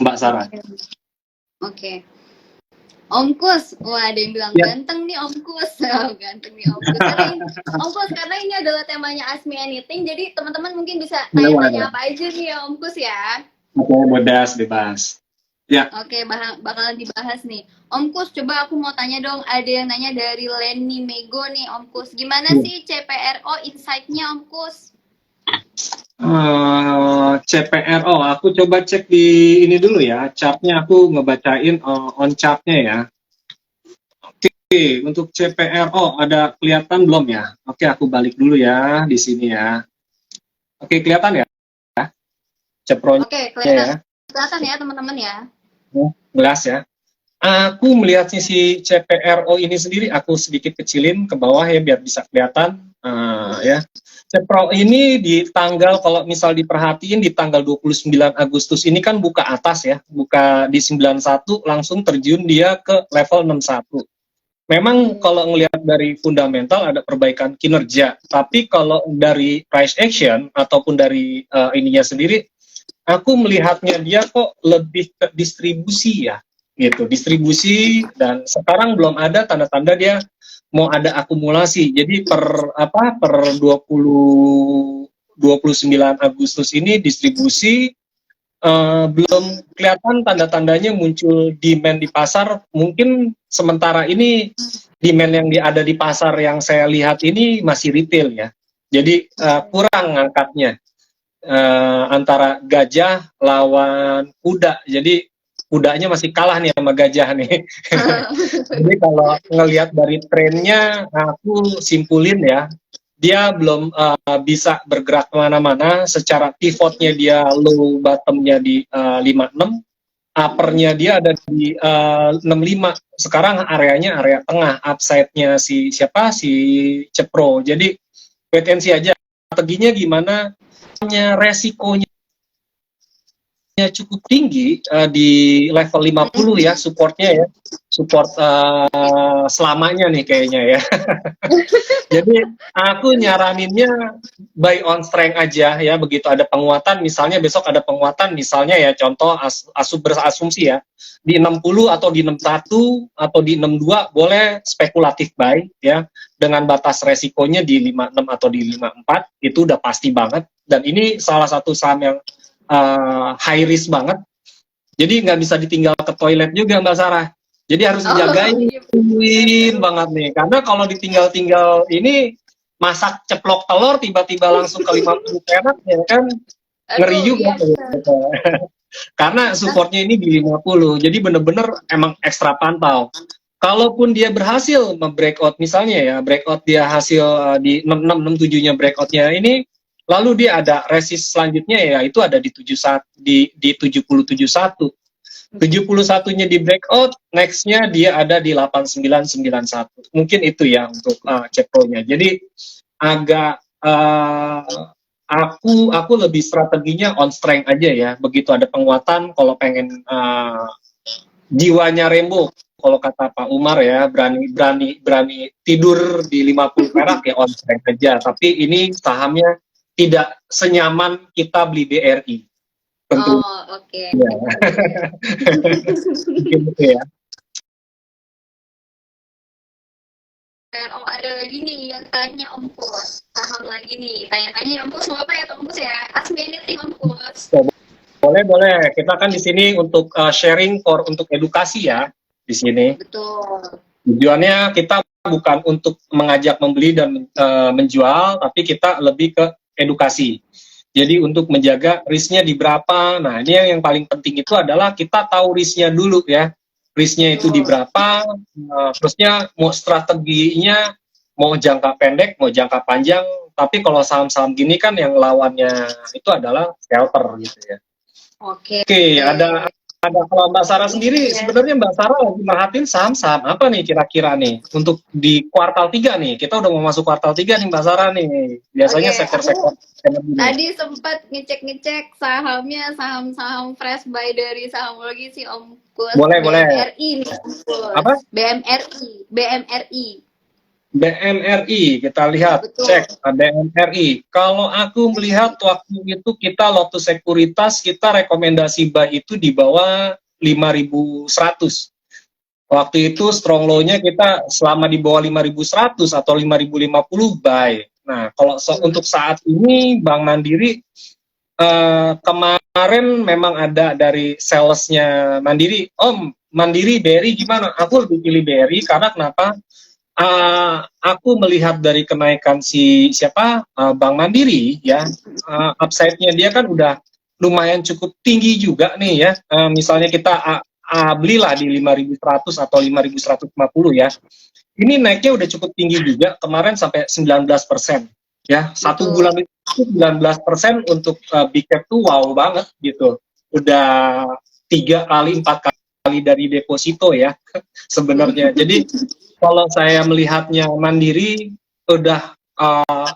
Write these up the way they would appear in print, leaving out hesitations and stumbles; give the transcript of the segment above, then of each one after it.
Mbak Sarah. Oke. Om Kus, wah ada yang bilang Ya. ganteng nih Om Kus, ganteng nih Om Kus. Om Kus karena ini adalah temanya Ask Me Anything, jadi teman-teman mungkin bisa tanya-tanya apa aja nih ya Om Kus ya. Oke, bebas. Ya. Oke, bakalan dibahas nih. Om Kus, coba aku mau tanya dong, ada yang nanya dari Lenny Mego nih Om Kus. Gimana sih CPRO insight-nya Om Kus? CPRO, aku coba cek di ini dulu ya, chartnya aku ngebacain on chartnya ya. Oke, untuk CPRO ada kelihatan belum ya? Oke, aku balik dulu ya di sini ya. Oke, kelihatan ya? CPRO-nya. Oke, kelihatan ya teman-teman ya. Jelas ya. Aku melihat sisi CPRO ini sendiri, aku sedikit kecilin ke bawah ya biar bisa kelihatan. Ya. CPRO ini di tanggal, kalau misal diperhatiin di tanggal 29 Agustus ini kan buka atas ya, buka di 91 langsung terjun dia ke level 61. Memang kalau ngelihat dari fundamental ada perbaikan kinerja, tapi kalau dari price action ataupun dari ininya sendiri, aku melihatnya dia kok lebih ke distribusi ya, gitu, distribusi, dan sekarang belum ada tanda-tanda dia mau ada akumulasi. Jadi per 29 Agustus ini distribusi, belum kelihatan tanda-tandanya muncul demand di pasar. Mungkin sementara ini demand yang ada di pasar yang saya lihat ini masih retail ya, jadi kurang ngangkatnya. Antara gajah lawan kuda, jadi kudanya masih kalah nih sama gajah nih. Jadi kalau ngelihat dari trennya, aku simpulin ya, dia belum bisa bergerak kemana-mana. Secara pivotnya dia low, bottomnya di 56, uppernya dia ada di 65. Sekarang areanya area tengah, upside-nya si Cepro. Jadi wait and see aja strateginya gimana. Resikonya cukup tinggi di level 50 ya, supportnya ya, support selamanya nih kayaknya ya. Jadi aku nyaraninnya buy on strength aja ya, begitu ada penguatan, misalnya besok ada penguatan, misalnya ya contoh berasumsi ya, di 60 atau di 61 atau di 62 boleh spekulatif buy ya, dengan batas resikonya di 56 atau di 54, itu udah pasti banget. Dan ini salah satu saham yang high risk banget, jadi nggak bisa ditinggal ke toilet juga Mbak Sarah. Jadi harus dijagain banget nih, karena kalau ditinggal-tinggal ini masak ceplok telur tiba-tiba langsung ke 50 perak ya kan, ngeri juga. Iya. Karena supportnya ini di 50, jadi bener-bener emang ekstra pantau. Kalaupun dia berhasil breakout, misalnya ya breakout, dia hasil di 66 67-nya breakoutnya ini, lalu dia ada resist selanjutnya ya, itu ada di 71, di 7071. 71-nya di breakout, next-nya dia ada di 8991. Mungkin itu ya untuk Cepro-nya. Jadi agak aku lebih strateginya on strength aja ya. Begitu ada penguatan, kalau pengen jiwanya Rembo, kalau kata Pak Umar ya, berani tidur di 50 perak ya on strength aja. Tapi ini sahamnya tidak senyaman kita beli BRI. Tentu. Oh, oke. Ya. Mungkin gitu ya. Oh, ada lagi nih yang tanya Om Kus. Saham lagi nih. Tanya-tanya Om Kus mau apa ya Om Kus ya? Ask me anything Om Kus. Boleh. Kita kan di sini untuk sharing untuk edukasi ya di sini. Betul. Tujuannya kita bukan untuk mengajak membeli dan menjual, tapi kita lebih ke edukasi. Jadi untuk menjaga risknya di berapa. Nah, ini yang paling penting itu adalah kita tahu risknya dulu ya. Risknya itu di berapa, terusnya mau strateginya, mau jangka pendek, mau jangka panjang. Tapi kalau saham-saham gini kan yang lawannya itu adalah shelter gitu ya. Oke, ada kalau Mbak Sarah sendiri, sebenarnya Mbak Sarah lagi merhatiin saham-saham apa nih kira-kira nih untuk di kuartal 3 nih. Kita udah mau masuk kuartal 3 nih Mbak Sarah nih. Biasanya sektor-sektor tadi sempat ngecek sahamnya, saham-saham fresh buy dari Sahamologi si Om Kus. Boleh. BMRI nih Om Kus. Apa? BMRI. BMRI, kita lihat, Betul. cek BMRI. Kalau aku melihat waktu itu kita Lotus Sekuritas, kita rekomendasi buy itu di bawah 5.100. Waktu itu strong low-nya kita selama di bawah 5.100 atau 5.050 buy. Nah, kalau untuk saat ini Bank Mandiri kemarin memang ada dari salesnya Mandiri, Om, Mandiri BRI gimana? Aku lebih pilih BRI karena kenapa? Aku melihat dari kenaikan Bank Mandiri ya, upside-nya dia kan udah lumayan cukup tinggi juga nih ya. Misalnya kita belilah di 5.100 atau 5.150 ya. Ini naiknya udah cukup tinggi juga, kemarin sampai 19% ya. Satu bulan itu 19% untuk big cap tuh wow banget gitu. Udah 3 kali 4 kali dari deposito ya sebenarnya. Jadi kalau saya melihatnya Mandiri udah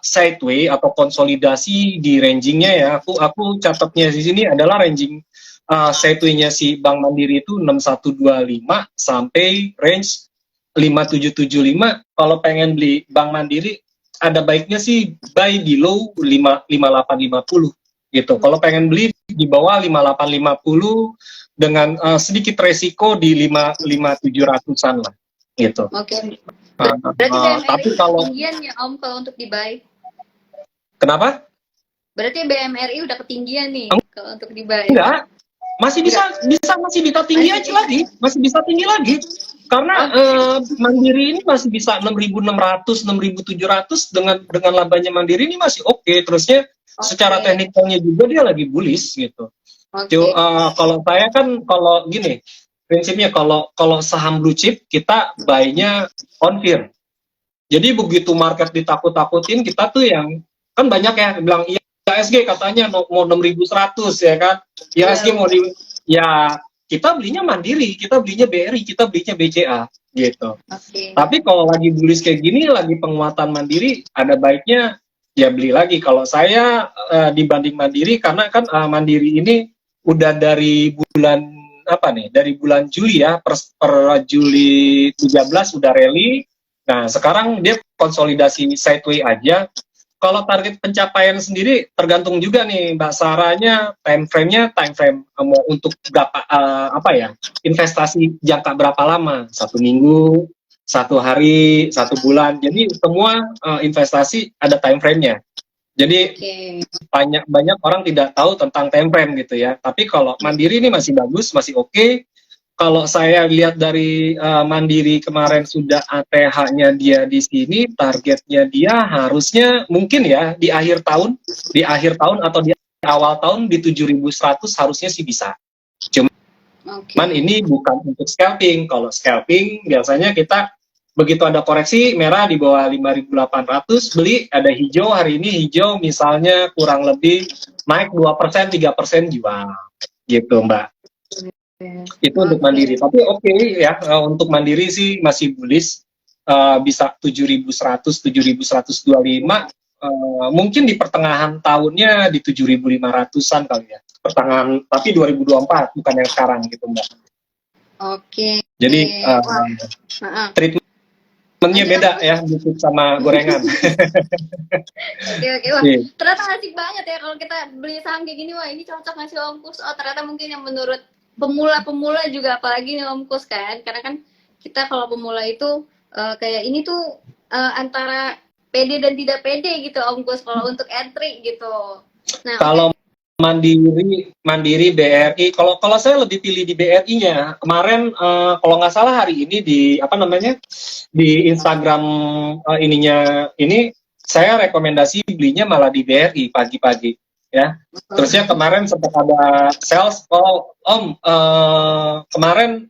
sideway atau konsolidasi di rangingnya ya. Aku catatnya di sini adalah ranging sideway-nya si Bank Mandiri itu 6125 sampai range 5775. Kalau pengen beli Bank Mandiri ada baiknya sih buy di low 5850 gitu. Kalau pengen beli di bawah 5850 dengan sedikit resiko di 5700-an lah gitu. Oke. Berarti BMRI tapi kalau ketinggian ya Om kalau untuk di buy. Kenapa? Berarti BMRI udah ketinggian nih kalau untuk di buy. Enggak, masih bisa tinggi aja lagi, masih bisa tinggi lagi. Karena Mandiri ini masih bisa 6.600, 6.700 dengan labanya Mandiri ini masih oke. Terusnya secara teknikalnya juga dia lagi bullish gitu. Kalau saya kan kalau gini, prinsipnya kalau saham blue chip kita buy-nya on fear. Jadi begitu market ditakut-takutin, kita tuh yang kan banyak ya bilang IHSG katanya mau 6.100 ya kan. IHSG mau ya kita belinya Mandiri, kita belinya BRI, kita belinya BCA gitu. Tapi kalau lagi bullish kayak gini, lagi penguatan Mandiri, ada baiknya ya beli lagi. Kalau saya dibanding Mandiri, karena kan Mandiri ini udah dari bulan dari bulan Juli ya, per Juli 13 udah rally. Nah, sekarang dia konsolidasi sideway aja. Kalau target pencapaian sendiri tergantung juga nih Mbak Saranya, time frame mau untuk berapa investasi jangka berapa lama, 1 minggu, 1 hari, 1 bulan. Jadi semua investasi ada time frame-nya. Jadi banyak orang tidak tahu tentang time frame gitu ya. Tapi kalau Mandiri ini masih bagus, masih oke. Kalau saya lihat dari Mandiri kemarin sudah ATH-nya dia di sini, targetnya dia harusnya mungkin ya di akhir tahun atau di awal tahun di 7.100 harusnya sih bisa. Cuman ini bukan untuk scalping. Kalau scalping biasanya kita begitu ada koreksi merah di bawah 5.800 beli, ada hijau, hari ini hijau misalnya kurang lebih naik 2%, 3% jual gitu Mbak. Itu untuk Mandiri, tapi ya untuk Mandiri sih masih bullish, bisa 7.100, 7.125, mungkin di pertengahan tahunnya di 7.500-an kali ya, pertengahan, tapi 2024 bukan yang sekarang gitu Mbak. Jadi treatmentnya beda ya, YouTube sama gorengan. Wah, ternyata asik banget ya kalau kita beli saham kayak gini. Wah, ini cocok ngasih Om Kus. Oh, ternyata mungkin yang menurut pemula juga, apalagi nih Om Kus kan, karena kan kita kalau pemula itu kayak ini tuh antara pede dan tidak pede gitu Om Kus kalau untuk entry gitu. Nah, kalau Mandiri BRI, kalau saya lebih pilih di BRI-nya. Kemarin kalau nggak salah hari ini di Instagram ini saya rekomendasi belinya malah di BRI pagi-pagi ya. Terusnya kemarin sempat ada sales, kemarin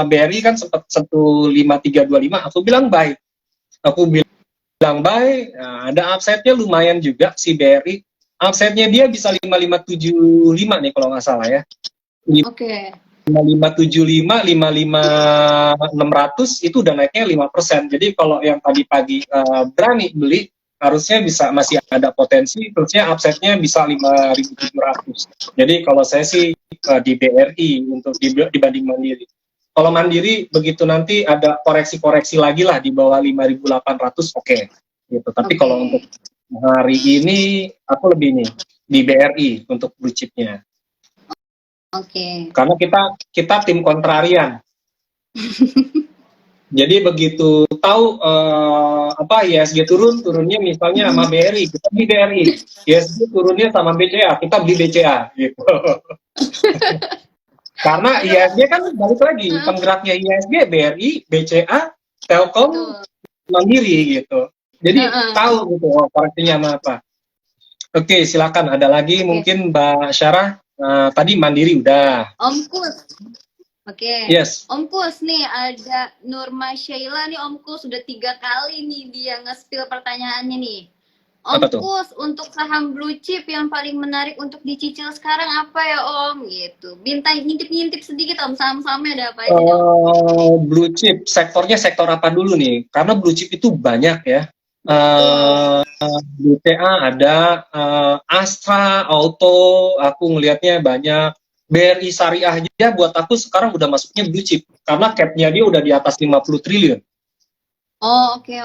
BRI kan sempat 15325, aku bilang buy. Ada upside-nya lumayan juga si BRI. Upside-nya dia bisa 5575 nih kalau nggak salah ya. 5575, 55600 itu udah naiknya 5%. Jadi kalau yang tadi pagi berani beli, harusnya masih ada potensi, terusnya upside-nya bisa 5.700. Jadi kalau saya sih di BRI untuk dibanding Mandiri. Kalau Mandiri begitu nanti ada koreksi-koreksi lagi lah di bawah 5.800 oke. Gitu. Tapi kalau untuk hari ini aku lebih nih di BRI untuk blue chipnya. Karena kita tim kontrarian. Jadi begitu tahu ISG turunnya misalnya sama BRI, kita beli BRI. ISG turunnya sama BCA, kita beli BCA gitu. Karena ISG kan balik lagi, penggeraknya ISG, BRI, BCA, Telkom, Mandiri gitu. Jadi tahu gitu koreksinya sama apa. Oke, silakan ada lagi mungkin Mbak Syarah. Tadi Mandiri udah. Om Kus. Yes. Om Kus nih ada Nurma Sheila nih Om Kus sudah 3 kali nih dia nge-spill pertanyaannya nih. Om Kus, untuk saham blue chip yang paling menarik untuk dicicil sekarang apa ya Om? Gitu. Bintang ngintip-ngintip sedikit Om, saham-sahamnya ada apa aja? Blue chip, sektornya sektor apa dulu nih? Karena blue chip itu banyak ya. BTA ada, Astra, Auto, aku ngelihatnya banyak. BRI Syariah aja buat aku sekarang udah masuknya blue chip. Karena cap-nya dia udah di atas 50 triliun. Oh, oke.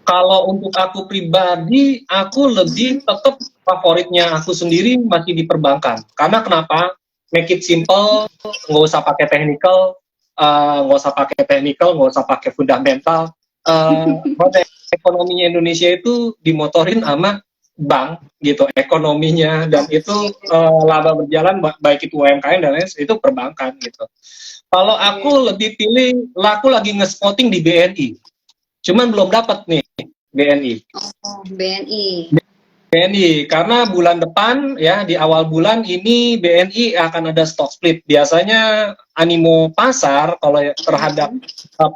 Kalau untuk aku pribadi, aku lebih tetap favoritnya aku sendiri masih di perbankan. Karena kenapa? Make it simple, nggak usah pakai technical, nggak usah pakai fundamental. Ekonominya Indonesia itu dimotorin sama bank gitu, ekonominya, dan itu laba berjalan baik itu UMKM dan lain itu perbankan gitu. Kalau aku lebih pilih, aku lagi nge-spotting di BNI. Cuman belum dapat nih BNI. BNI karena bulan depan ya di awal bulan ini BNI akan ada stock split. Biasanya animo pasar kalau terhadap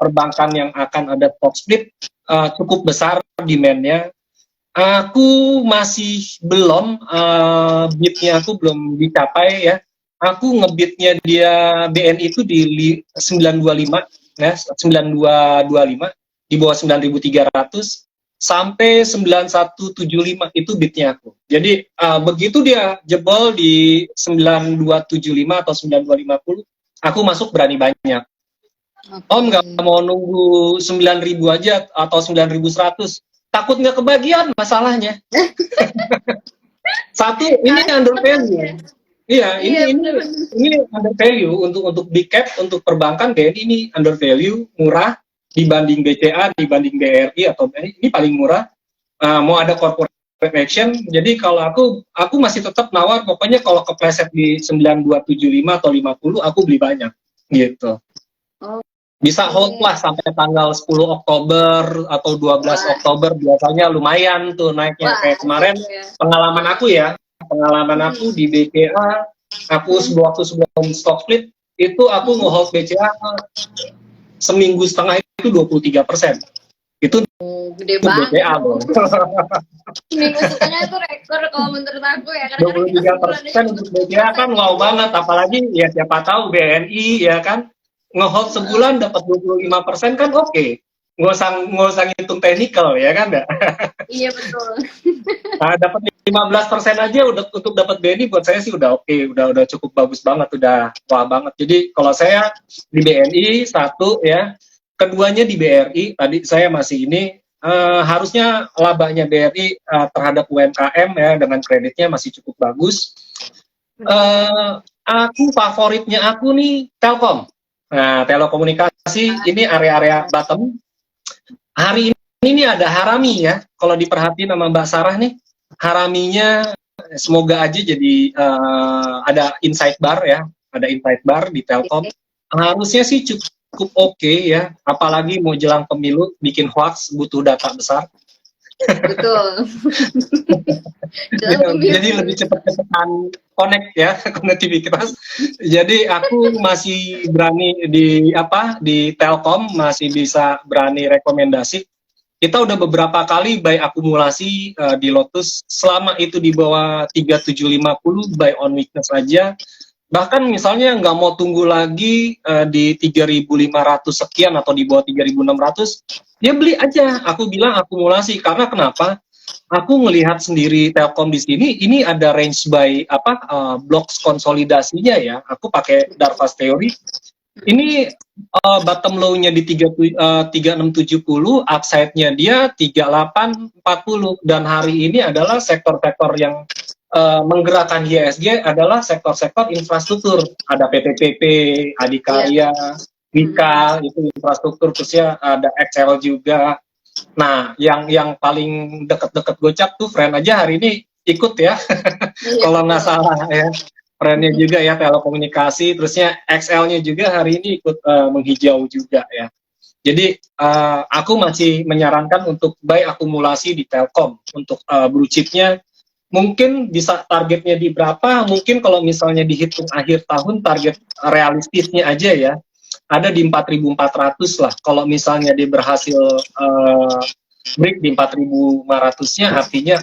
perbankan yang akan ada stock split cukup besar demand-nya. Aku masih belum bidnya aku belum dicapai ya. Aku ngebitnya dia BNI itu di 925 ya, 9225 di bawah 9.300 sampai 9175 itu bitnya aku. Jadi begitu dia jebol di 9275 atau 9250, aku masuk berani banyak. Om nggak mau nunggu 9.000 aja atau 9.100. Takut nggak kebagian masalahnya. Satu, ini under value. Iya, ini under value untuk big cap, untuk perbankan BNI ini under value, murah dibanding BCA, dibanding BRI atau BNI, ini paling murah. Mau ada corporate action, jadi kalau aku masih tetap nawar, pokoknya kalau kepleset di 9275 atau 50, aku beli banyak, gitu. Bisa hold lah sampai tanggal 10 Oktober atau 12 Oktober, biasanya lumayan tuh naiknya. Kayak kemarin pengalaman aku di BCA, aku waktu sebelum stock split, itu aku nge-hold BCA seminggu setengah itu 23%. Itu gede banget. BCA loh. Seminggu setengah itu rekor kalau menurut aku ya. 23% untuk BCA kan wow banget, apalagi ya siapa tahu BNI ya kan, nge-hold sebulan dapat 25% kan oke. Nggak usah ngitung teknikal ya kan enggak? Iya betul. Dapat 15% aja untuk dapat BNI buat saya sih udah oke, udah cukup bagus banget, udah wah banget. Jadi kalau saya di BNI satu ya, keduanya di BRI, tadi saya masih ini harusnya labanya BRI terhadap UMKM ya dengan kreditnya masih cukup bagus. Aku favoritnya aku nih Telkom. Nah, telekomunikasi ini area-area bottom. Hari ini ada Harami ya. Kalau diperhatiin sama Mbak Sarah nih, Haraminya semoga aja jadi ada insight bar ya, ada insight bar di Telkom. Harusnya sih cukup oke ya, apalagi mau jelang pemilu bikin hoax butuh data besar. Betul. Jadi lebih cepat-cepatan connect ya, konektivitas. Jadi aku masih berani di Telkom masih bisa berani rekomendasi. Kita udah beberapa kali buy akumulasi di Lotus, selama itu di bawah 3750 buy on weakness aja. Bahkan misalnya nggak mau tunggu lagi di 3.500 sekian atau di bawah 3.600, ya beli aja. Aku bilang akumulasi karena kenapa? Aku melihat sendiri Telkom di sini, ini ada range buy blocks konsolidasinya ya. Aku pakai Darvas Theory. Ini bottom low-nya di 3670, upside-nya dia 3840, dan hari ini adalah sektor-sektor yang menggerakkan IHSG adalah sektor-sektor infrastruktur. Ada PTTP, Adikarya, Wika, itu infrastruktur, terus ya ada XL juga. Nah, yang paling deket-deket gocap tuh Friend aja hari ini ikut ya, kalau nggak salah ya. Friend-nya juga ya, telekomunikasi, terusnya XL-nya juga hari ini ikut menghijau juga ya. Jadi aku masih menyarankan untuk buy akumulasi di Telkom. Untuk blue chip-nya mungkin bisa targetnya di berapa, mungkin kalau misalnya dihitung akhir tahun target realistisnya aja ya, ada di 4.400 lah. Kalau misalnya dia berhasil break di 4.500-nya, artinya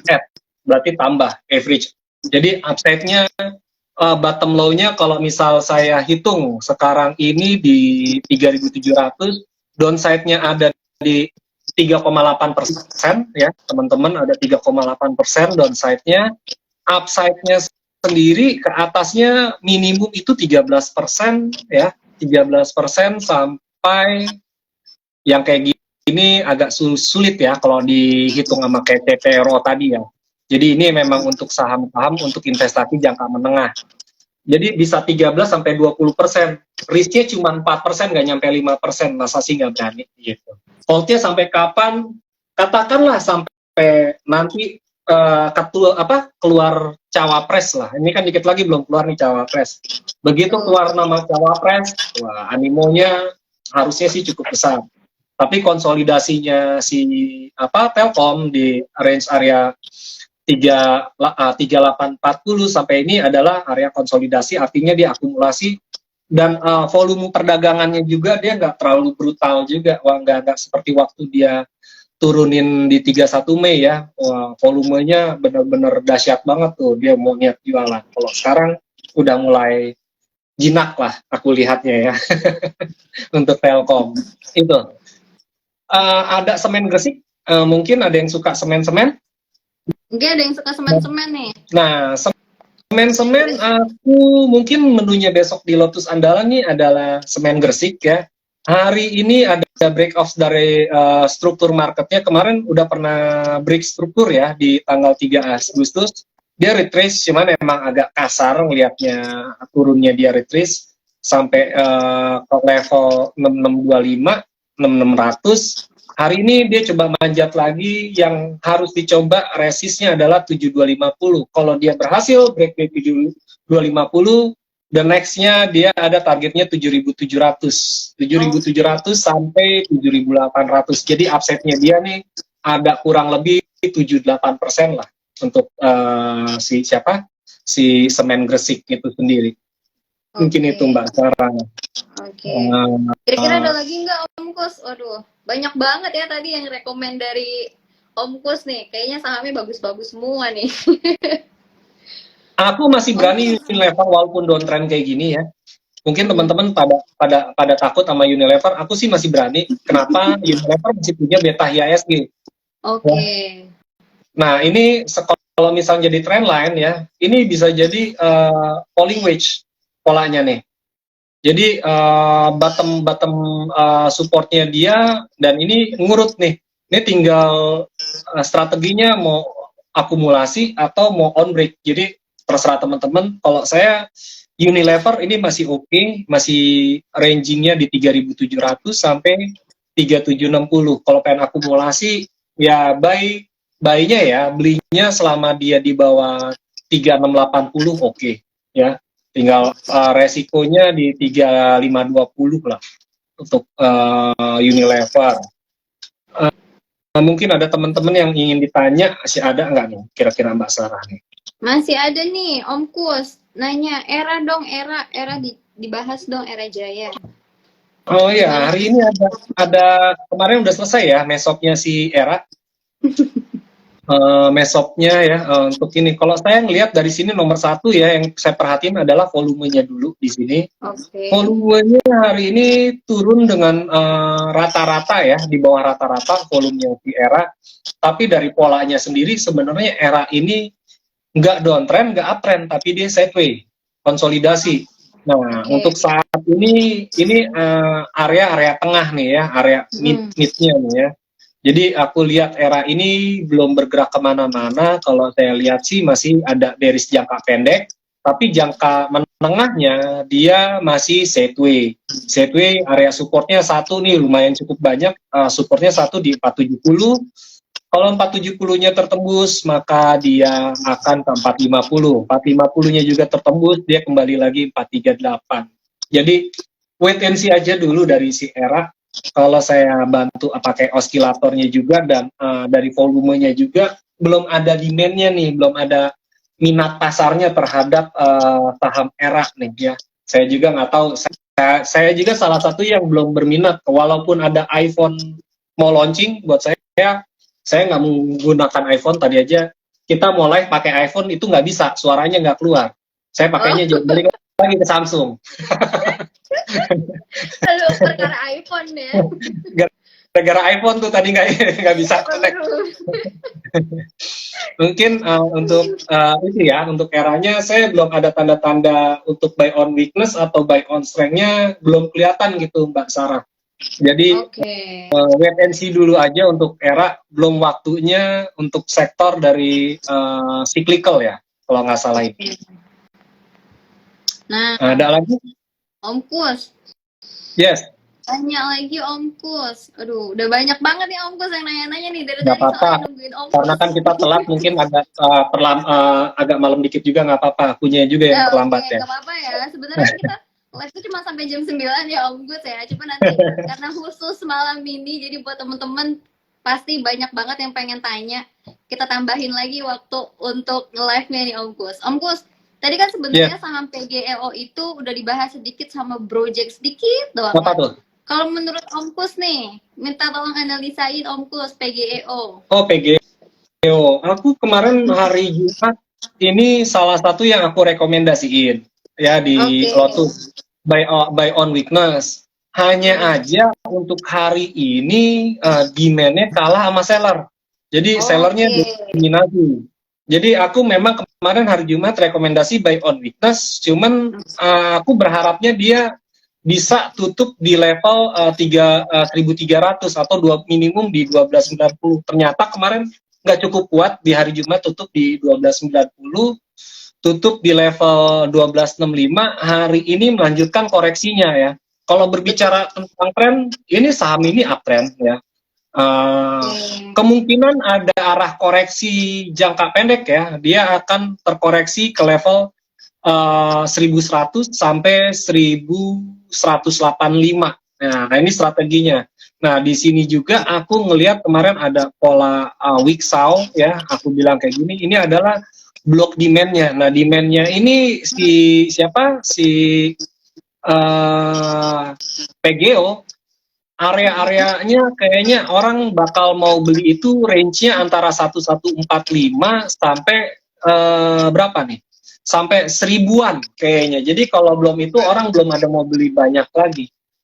berarti tambah average. Jadi upside-nya, bottom low-nya kalau misal saya hitung sekarang ini di 3.700, downside-nya ada di 3,8% ya teman-teman, ada 3,8% downside-nya. Upside-nya sendiri ke atasnya minimum itu 13% ya, 13% sampai yang kayak gini agak sulit ya kalau dihitung sama kayak TPRO tadi ya. Jadi ini memang untuk saham-saham untuk investasi jangka menengah. Jadi bisa 13-20%. Risknya cuma 4%, nggak nyampe 5%. Masa sih nggak berani gitu. Holdnya sampai kapan? Katakanlah sampai nanti keluar cawapres lah. Ini kan dikit lagi belum keluar nih cawapres. Begitu keluar nama cawapres, wah animonya harusnya sih cukup besar. Tapi konsolidasinya si Telkom di range area 3840 sampai ini adalah area konsolidasi, artinya dia akumulasi, dan volume perdagangannya juga dia nggak terlalu brutal juga, nggak seperti waktu dia turunin di 31 Mei ya. Wah, volumenya benar-benar dahsyat banget tuh, dia mau niat jualan. Kalau sekarang udah mulai jinak lah aku lihatnya ya. Untuk Telkom itu ada semen Gresik, mungkin ada yang suka semen-semen. Mungkin ada yang suka semen-semen nih. Nah, semen-semen aku mungkin menunya besok di Lotus Andalan nih adalah semen Gresik ya. Hari ini ada break off dari struktur marketnya. Kemarin udah pernah break struktur ya di tanggal 3 Agustus. Dia retrace, cuman emang agak kasar ngelihatnya, turunnya dia retrace sampai ke level 6625, 6600. Hari ini dia coba manjat lagi, yang harus dicoba resistnya adalah 7250. Kalau dia berhasil break di 7250, the next-nya dia ada targetnya 7.700. 7.700 sampai 7.800. Jadi upside-nya dia nih ada kurang lebih 7-8% lah untuk si semen Gresik itu sendiri. Mungkin itu Mbak Sarah. Kira-kira ada lagi nggak Om Kus? Waduh, banyak banget ya tadi yang rekomend dari Om Kus nih. Kayaknya sahamnya bagus-bagus semua nih. Aku masih berani Unilever walaupun downtrend kayak gini ya. Mungkin teman-teman pada takut sama Unilever. Aku sih masih berani. Kenapa? Unilever masih punya beta IHSG. Oke. Ya. Nah ini kalau misalnya jadi trend line ya, ini bisa jadi falling wedge polanya nih. Jadi bottom supportnya dia, dan ini ngurut nih. Ini tinggal strateginya mau akumulasi atau mau on break. Jadi terserah teman-teman. Kalau saya Unilever ini masih oke, masih rangingnya di 3.700 sampai 3.760. Kalau pengen akumulasi ya buy-nya ya, belinya selama dia di bawah 3.680 oke ya. Tinggal resikonya di 3.520 lah untuk Unilever. Mungkin ada teman-teman yang ingin ditanya, masih ada nggak nih kira-kira Mbak Sarah nih? Masih ada nih Om Kus nanya, era dong, era dibahas dong, era Jaya. Oh iya, hari ini ada kemarin udah selesai ya mesopnya si era. Mesopnya ya, untuk ini. Kalau saya ngelihat dari sini nomor satu ya yang saya perhatiin adalah volumenya dulu di sini. Volumenya hari ini turun dengan rata-rata ya, di bawah rata-rata volumenya di era. Tapi dari polanya sendiri sebenarnya era ini nggak downtrend, nggak uptrend, tapi dia sideways, konsolidasi. Nah, Oke. untuk saat ini area tengah nih ya, area midnya nih ya. Jadi aku lihat era ini belum bergerak kemana-mana. Kalau saya lihat sih masih ada bearish jangka pendek, tapi jangka menengahnya dia masih sideways. Sideways area supportnya satu nih lumayan cukup banyak. Supportnya satu di 470. Kalau 470-nya tertembus, maka dia akan ke 450. 450-nya juga tertembus, dia kembali lagi 438. Jadi wait and see aja dulu dari si era. Kalau saya bantu pakai oskilatornya juga dan dari volumenya juga belum ada demand-nya nih, belum ada minat pasarnya terhadap saham era nih ya. Saya juga nggak tahu. Saya juga salah satu yang belum berminat, walaupun ada iPhone mau launching buat saya nggak menggunakan iPhone. Tadi aja kita mau live pakai iPhone itu nggak bisa, suaranya nggak keluar. Saya pakainya Oh, balik lagi ke Samsung. lalu perkara iPhone ya. Gara-gara iPhone tuh tadi nggak bisa connect. Waduh. Mungkin untuk itu ya, untuk eranya saya belum ada tanda-tanda untuk buy on weakness atau buy on strength-nya belum kelihatan gitu Mbak Sarah. Jadi Oke. wait and see dulu aja untuk era, belum waktunya untuk sektor dari cyclical ya, kalau nggak salah itu. Nah, Ada lagi? Om Kus, Yes, tanya lagi Om Kus. Aduh, udah banyak banget nih Om Kus yang nanya-nanya nih dari nggak tadi soalnya apa-apa. nungguin Om Karena Kus. kan kita telat, mungkin agak malam dikit juga nggak apa-apa. Akunya juga yang Ya, oke, terlambat ya. nggak apa-apa ya. Sebenarnya kita live itu cuma sampai jam 9 ya Om Kus ya. Cuma nanti karena khusus malam ini, jadi buat temen-temen pasti banyak banget yang pengen tanya. Kita tambahin lagi waktu untuk nge-live-nya nih Om Kus. Om Kus, tadi kan sebenarnya Yes, saham PGEO itu udah dibahas sedikit sama Bro Jack sedikit doang. apa tuh? Kalau menurut Om Kus nih, minta tolong analisain Om Kus PGEO. Oh, PGO. Aku kemarin hari Jumat ini salah satu yang aku rekomendasiin ya di Oke. Lotus buy on weakness. Hanya aja untuk hari ini demand-nya kalah sama seller. Jadi sellernya Oke. dominasi. Jadi aku memang kemarin hari Jumat rekomendasi buy on weakness, cuman aku berharapnya dia bisa tutup di level 1.300 atau minimum di 1290. Ternyata kemarin nggak cukup kuat, di hari Jumat tutup di 1290, tutup di level 1265. Hari ini melanjutkan koreksinya ya. Kalau berbicara tentang tren, ini saham ini uptrend ya. Kemungkinan ada arah koreksi jangka pendek ya, dia akan terkoreksi ke level 1100 sampai 1185. Nah, ini strateginya. Nah, di sini juga aku ngelihat kemarin ada pola Wixau ya, aku bilang kayak gini, ini adalah blok demand-nya. Nah, demand-nya ini si siapa? Si PGO, area-areanya kayaknya orang bakal mau beli itu range-nya antara 1145 sampai berapa nih? Sampai 1000-an kayaknya. Jadi kalau belum itu orang belum ada mau beli banyak lagi.